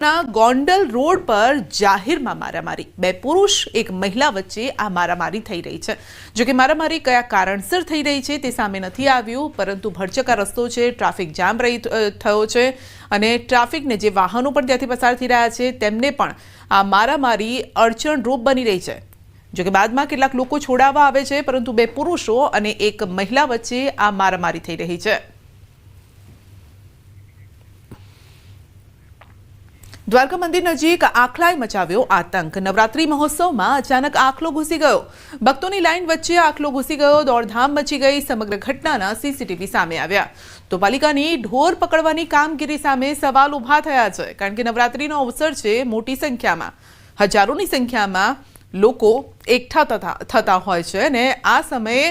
Gondal road પર જાહેરમાં મારામારી બે પુરુષ એક મહિલા વચ્ચે આ મારામારી થઈ રહી છે। જો કે મારામારી કયા કારણસર થઈ રહી છે તે સામે નથી આવ્યું, પરંતુ ભરચકા રસ્તો છે, ટ્રાફિક જામ થયો છે અને ટ્રાફિકને જે વાહનો પણ ત્યાંથી પસાર થઈ રહ્યા છે તેમને પણ આ મારામારી અડચણરૂપ બની રહી છે। જો કે બાદમાં કેટલાક લોકો છોડાવવા આવે છે, પરંતુ બે પુરુષો અને એક મહિલા વચ્ચે આ મારામારી થઈ રહી છે। દ્વારકા મંદિર નજીક આખલાએ મચાવ્યો આતંક। નવરાત્રી મહોત્સવમાં અચાનક આખલો ઘૂસી ગયો। ભક્તોની લાઈન વચ્ચે આખલો ઘૂસી ગયો, દોડધામ મચી ગઈ। સમગ્ર ઘટનાના સીસીટીવી સામે આવ્યા તો પાલિકાની ઢોર પકડવાની કામગીરી સામે સવાલ ઊભા થયા છે, કારણ કે નવરાત્રીનો અવસર છે। મોટી સંખ્યામાં, હજારોની સંખ્યામાં લોકો એકઠા થતા હોય છે અને આ સમયે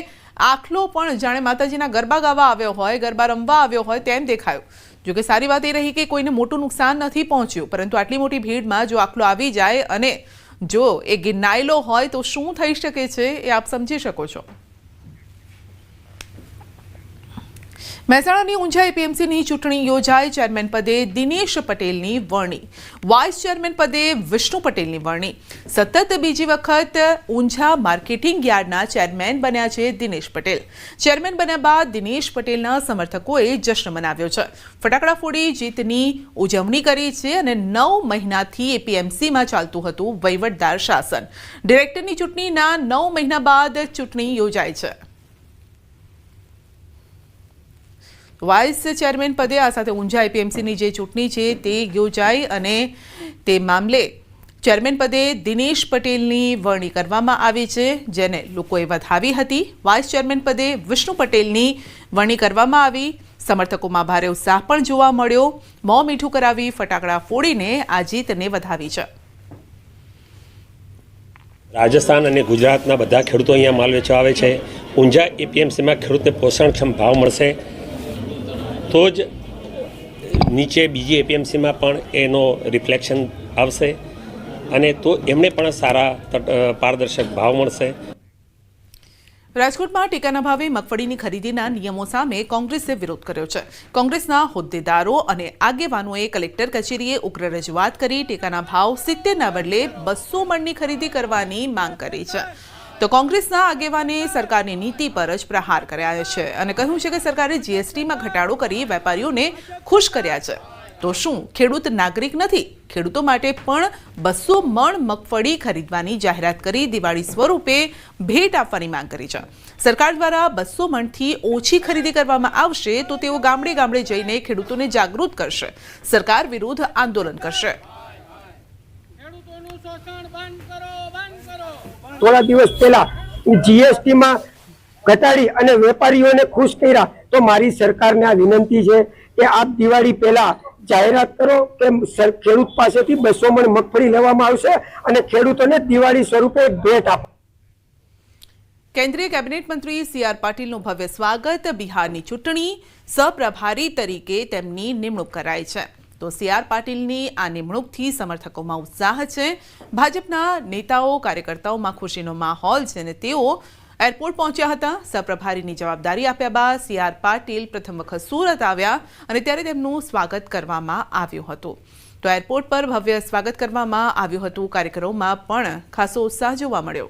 આખલો પણ જાણે માતાજીના ગરબા ગાવા આવ્યો હોય, ગરબા રમવા આવ્યો હોય તેમ દેખાયો। જો કે સારી વાત એ રહી કે કોઈને મોટું નુકસાન નથી પહોંચ્યું, પરંતુ આટલી મોટી ભીડમાં જો આખલો આવી જાય અને જો એ ગિનાયેલો હોય તો શું થઈ શકે છે એ આપ સમજી શકો છો। મહેસાણાની ઊંઝા એપીએમસીની ચૂંટણી યોજાઈ। ચેરમેન પદે દિનેશ પટેલની વરણી, વાઇસ ચેરમેન પદે વિષ્ણુ પટેલની વરણી। સતત બીજી વખત ઊંઝા માર્કેટિંગ યાર્ડના ચેરમેન બન્યા છે દિનેશ પટેલ। ચેરમેન બન્યા બાદ દિનેશ પટેલના સમર્થકોએ જશ્ન મનાવ્યો છે, ફટાકડા ફોડી જીતની ઉજવણી કરી છે અને 9 મહિનાથી એપીએમસીમાં ચાલતું હતું વહીવટદાર શાસન। ડિરેક્ટરની ચૂંટણીના 9 મહિના બાદ ચૂંટણી યોજાય છે। વાઇસ ચેરમેન પદે આ સાથે ઊંઝા એપીએમસીની જે ચૂંટણી છે તે યોજાઈ અને તે મામલે ચેરમેન પદે દિનેશ પટેલની વરણી કરવામાં આવી છે, જેને લોકોએ વધાવી હતી। વાઇસ ચેરમેન પદે વિષ્ણુ પટેલની વરણી કરવામાં આવી। સમર્થકોમાં ભારે ઉત્સાહ પણ જોવા મળ્યો। મોં મીઠું કરાવી ફટાકડા ફોડીને આ જીતને વધાવી છે। રાજસ્થાન અને ગુજરાતના બધા ખેડૂતો અહીંયા માલ વેચવા આવે છે। ઊંઝા એપીએમસીમાં ખેડૂતને પોષણક્ષમ ભાવ મળશે તો જ નીચે બીજી એપીએમસીમાં પણ એનો રિફ્લેક્શન આવશે અને તો એમને પણ સારા પારદર્શક ભાવ મળશે। રાજકોટમાં ટેકાના ભાવે મગફળીની ખરીદીના નિયમો સામે કોંગ્રેસે વિરોધ કર્યો છે। કોંગ્રેસના હોદ્દેદારો અને આગેવાનોએ કલેક્ટર કચેરીએ ઉગ્ર રજૂઆત કરી ટેકાના ભાવ 70ના બદલે 200 મણની ખરીદી કરવાની માંગ કરી છે। તો કોંગ્રેસના આગેવાને સરકારની નીતિ પર જ પ્રહાર કર્યા છે અને કહ્યું છે કે સરકારે જીએસટીમાં ઘટાડો કરી વેપારીઓને ખુશ કર્યા છે। તો શું ખેડૂત નાગરિક નથી? ખેડૂતો માટે પણ 200 મણ મગફળી ખરીદવાની જાહેરાત કરી દિવાળી સ્વરૂપે ભેટ આપવાની માંગ કરી છે। સરકાર દ્વારા 200 મણથી ઓછી ખરીદી કરવામાં આવશે તો તેઓ ગામડે ગામડે જઈને ખેડૂતોને જાગૃત કરશે, સરકાર વિરુદ્ધ આંદોલન કરશે। થોડા દિવસ પહેલા જીએસટીમાં ઘટાડી અને વેપારીઓને ખુશ કર્યા, તો મારી સરકારને આ વિનંતી છે કે આપ દિવાળી પહેલા જાહેરાત કરો કે ખેડૂત પાસેથી 200 મણ મગફળી લેવામાં આવશે અને ખેડૂતોને દિવાળી સ્વરૂપે ભેટ આપો। કેન્દ્રીય કેબિનેટ મંત્રી CR પાટીલનું ભવ્ય સ્વાગત। બિહારની ચૂંટણી સહપ્રભારી તરીકે તેમની નિમણૂક કરાઈ છે। તો CR પાટીલની આ નિમણૂકથી સમર્થકોમાં ઉત્સાહ છે। ભાજપના નેતાઓ કાર્યકર્તાઓમાં ખુશીનો માહોલ છે અને તેઓ એરપોર્ટ પહોંચ્યા હતા। સહપ્રભારીની જવાબદારી આપ્યા બાદ CR પાટીલ પ્રથમ વખત સુરત આવ્યા અને ત્યારે તેમનું સ્વાગત કરવામાં આવ્યું હતું। તો એરપોર્ટ પર ભવ્ય સ્વાગત કરવામાં આવ્યું હતું। કાર્યકરોમાં પણ ખાસો ઉત્સાહ જોવા મળ્યો।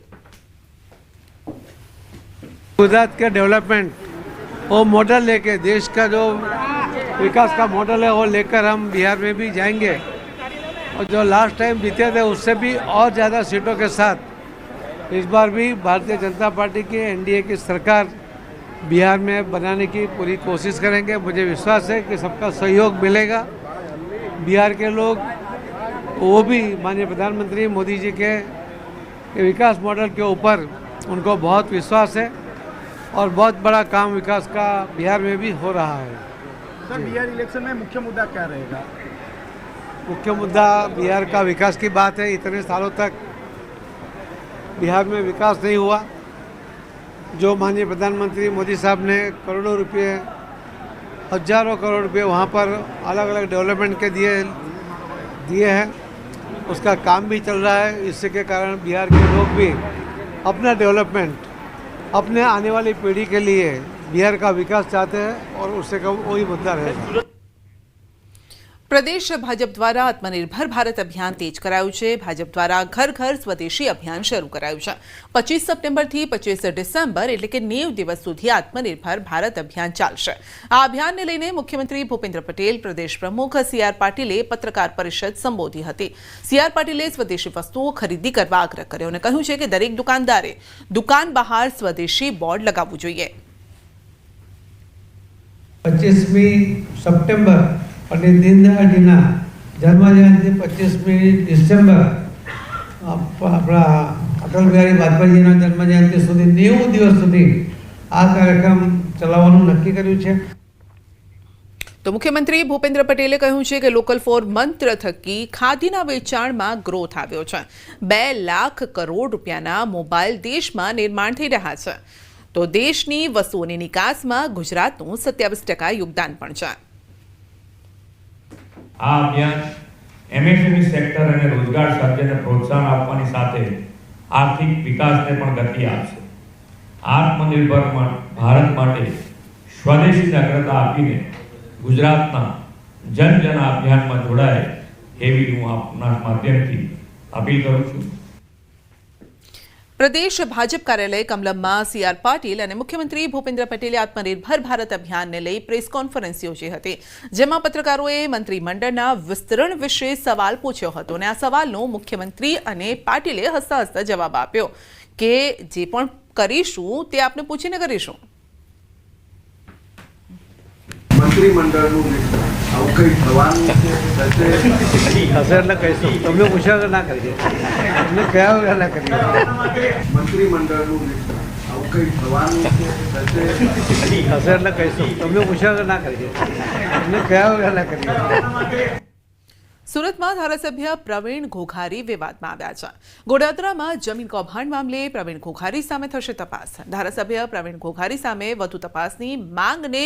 गुजरात के डेवलपमेंट वो मॉडल लेके देश का जो विकास का मॉडल है वो लेकर हम बिहार में भी जाएंगे और जो लास्ट टाइम जीते थे उससे भी और ज़्यादा सीटों के साथ इस बार भी भारतीय जनता पार्टी की एनडीए की सरकार बिहार में बनाने की पूरी कोशिश करेंगे। मुझे विश्वास है कि सबका सहयोग मिलेगा। बिहार के लोग वो भी माननीय प्रधानमंत्री मोदी जी के विकास मॉडल के ऊपर उनको बहुत विश्वास है और बहुत बड़ा काम विकास का बिहार में भी हो रहा है। सर, बिहार इलेक्शन में मुख्य मुद्दा क्या रहेगा? मुख्य मुद्दा बिहार का विकास की बात है। इतने सालों तक बिहार में विकास नहीं हुआ। जो माननीय प्रधानमंत्री मोदी साहब ने करोड़ों रुपए, हजारों करोड़ रुपए वहाँ पर अलग अलग डेवलपमेंट के दिए हैं, उसका काम भी चल रहा है। इससे के कारण बिहार के लोग भी अपना डेवलपमेंट, अपने आने वाली पीढ़ी के लिए बिहार का विकास चाहते हैं और उससे वही मुद्दा रहेगा। પ્રદેશ ભાજપ દ્વારા આત્મનિર્ભર ભારત અભિયાન તેજ કરાયું છે. ભાજપ દ્વારા ઘર ઘર સ્વદેશી અભિયાન શરૂ કરાયું છે. 25 સપ્ટેમ્બરથી 25 ડિસેમ્બર એટલે કે 90 દિવસ સુધી આત્મનિર્ભર ભારત અભિયાન ચાલશે. આ અભિયાનને લઈને મુખ્યમંત્રી ભૂપેન્દ્ર પટેલ, પ્રદેશ પ્રમુખ CR પાટીલે પત્રકાર પરિષદ સંબોધી હતી. CR પાટીલે સ્વદેશી વસ્તુઓ ખરીદી કરવા આગ્રહ કર્યો અને કહ્યું છે કે દરેક દુકાનદારે દુકાન બહાર સ્વદેશી બોર્ડ લગાવવું જોઈએ. 25મી સપ્ટેમ્બર અને દીનદયાળજીના જન્મજયંતિ 25મી ડિસેમ્બર આપણા અટલ બિહારી વાજપેયીજીના જન્મજયંતિ સુધી 90 દિવસ સુધી આ કાર્યક્રમ ચલાવવાનું નક્કી કર્યું છે. તો મુખ્યમંત્રી ભૂપેન્દ્ર પટેલે કહ્યું છે કે લોકલ ફોર મંત્ર થકી ખાદીના વેચાણમાં ગ્રોથ આવ્યો છે. 2 લાખ કરોડ રૂપિયાના મોબાઈલ દેશમાં નિર્માણ થઈ રહ્યા છે. તો દેશની વસ્તુઓની નિકાસમાં ગુજરાતનું 27% યોગદાન પણ છે. આ અભિયાન MSME સેક્ટર અને રોજગાર સર્જનને પ્રોત્સાહન આપવાની સાથે આર્થિક વિકાસને પણ ગતિ આપશે. આત્મનિર્ભર ભારત માટે સ્વદેશીને અગ્રતા આપીને ગુજરાતના જન અભિયાનમાં જોડાય એવી હું આપના માધ્યમથી અપીલ કરું છું. પ્રદેશ ભાજપ કાર્યાલય કમલમમાં CR પાટીલ અને મુખ્યમંત્રી ભૂપેન્દ્ર પટેલે આત્મનિર્ભર ભારત અભિયાનને લઈ પ્રેસ કોન્ફરન્સ યોજી હતી, જેમાં પત્રકારોએ મંત્રીમંડળના વિસ્તરણ વિશે સવાલ પૂછ્યો હતો અને આ સવાલનો મુખ્યમંત્રી અને પાટીલે હસતા હસતા જવાબ આપ્યો કે જે પણ કરીશું તે આપને પૂછીને કરીશું. મંત્રીમંડળનું આવું કંઈ થવાનું છે હશે એટલે કહીશું. તમને પૂછ્યા વગર ના કરીએ, તમને કયા વગર ના કરીએ. મંત્રીમંડળનું આવું કંઈ થવાનું છે હશે એટલે કહીશું. તમને પૂછ્યા વગર ના કરીએ, તમને કયા વગર ના કરીએ. સુરતમાં ધારાસભ્ય પ્રવીણ ઘોઘારી વિવાદમાં આવ્યા છે. ગોડાદરામાં જમીન કૌભાંડ મામલે પ્રવીણ ઘોઘારી સામે થશે તપાસ. ધારાસભ્ય પ્રવીણ ઘોઘારી સામે વધુ તપાસની માંગને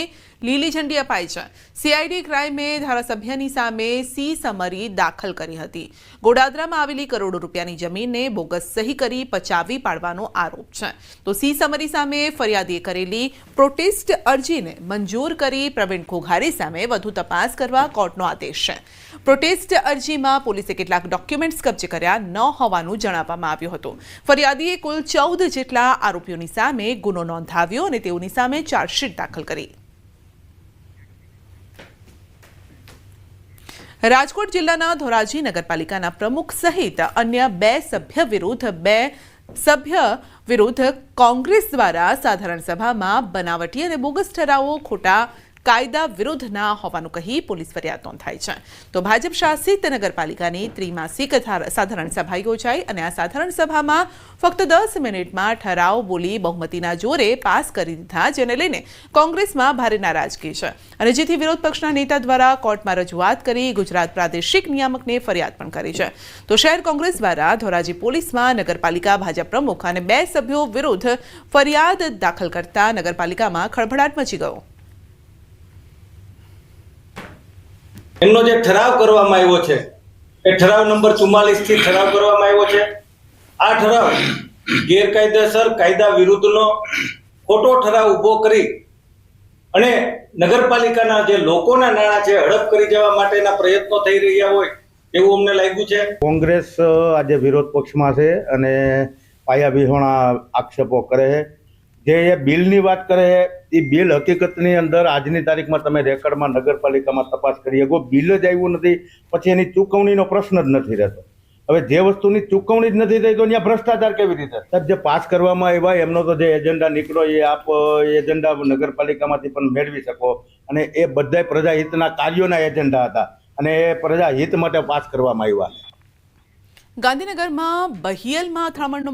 લીલી ઝંડી અપાઈ છે. CID ક્રાઇમે ધારાસભ્યની સામે સી સમરી દાખલ કરી હતી. ગોડાદરામાં આવેલી કરોડો રૂપિયાની જમીનને બોગસ સહી કરી પચાવી પાડવાનો આરોપ છે. તો સી સમરી સામે ફરિયાદીએ કરેલી પ્રોટેસ્ટ અરજીને મંજૂર કરી પ્રવીણ ઘોઘારી સામે વધુ તપાસ કરવા કોર્ટનો આદેશ છે. પ્રોટેસ્ટ અરજીમાં પોલીસે કેટલાક ડોક્યુમેન્ટ્સ કબજે કર્યા ન હોવાનું જણાવવામાં આવ્યું હતું. ફરિયાદીએ કુલ 14 જેટલા આરોપીઓની સામે ગુનો નોંધાવ્યો અને તેઓની સામે ચાર્જશીટ દાખલ કરી. રાજકોટ જિલ્લાના ધોરાજી નગરપાલિકાના પ્રમુખ સહિત અન્ય 2 સભ્ય વિરુદ્ધ કોંગ્રેસ દ્વારા સાધારણ સભામાં બનાવટી અને બોગસ ઠરાવો ખોટા કાયદા વિરુદ્ધના હોવાનું કહી પોલીસ ફરિયાદ નોંધાઈ છે. તો ભાજપ શાસિત નગરપાલિકાની ત્રિમાસિક સાધારણ સભા યોજાઈ અને આ સાધારણ સભામાં ફક્ત 10 મિનિટમાં ઠરાવ બોલી બહુમતીના જોરે પાસ કરી દીધા, જેને લઈને કોંગ્રેસમાં ભારે નારાજગી છે અને જેથી વિરોધ પક્ષના નેતા દ્વારા કોર્ટમાં રજૂઆત કરી ગુજરાત પ્રાદેશિક નિયામકને ફરિયાદ પણ કરી છે. તો શહેર કોંગ્રેસ દ્વારા ધોરાજી પોલીસમાં નગરપાલિકા ભાજપ પ્રમુખ અને 2 સભ્યો વિરુદ્ધ ફરિયાદ દાખલ કરતા નગરપાલિકામાં ખળભળાટ મચી ગયો. એમનો જે ઠરાવ કરવામાં આવ્યો છે એ ઠરાવ નંબર 44 થી ઠરાવ કરવામાં આવ્યો છે. આ ઠરાવ ગેરકાયદેસર કાયદા વિરુદ્ધનો ખોટો ઠરાવ ઊભો કરી અને નગરપાલિકાના જે લોકોના નાણાં છે હડપ કરી જવા માટેના પ્રયત્નો થઈ રહ્યા હોય એવું અમને લાગ્યું છે. કોંગ્રેસ આજે વિરોધ પક્ષમાં છે અને પાયાવિહોણા આક્ષેપો કરે છે. જે એ બિલની વાત કરે એ બિલ હકીકતની અંદર આજની તારીખમાં તમે રેકર્ડમાં નગરપાલિકામાં તપાસ કરી શકો. બિલ જ આવ્યું નથી પછી એની ચૂકવણીનો પ્રશ્ન જ નથી રહેતો. હવે જે વસ્તુની ચૂકવણી જ નથી થઈ તો ત્યાં ભ્રષ્ટાચાર કેવી રીતે? સાહેબ, જે પાસ કરવામાં આવ્યા એમનો તો જે એજન્ડા નીકળ્યો એ આપ એજન્ડા નગરપાલિકામાંથી પણ મેળવી શકો અને એ બધા પ્રજાહિતના કાર્યોના એજન્ડા હતા અને એ પ્રજાહિત માટે પાસ કરવામાં આવ્યા. ગાંધીનગરમાં બહિયલમાં અથડામણનો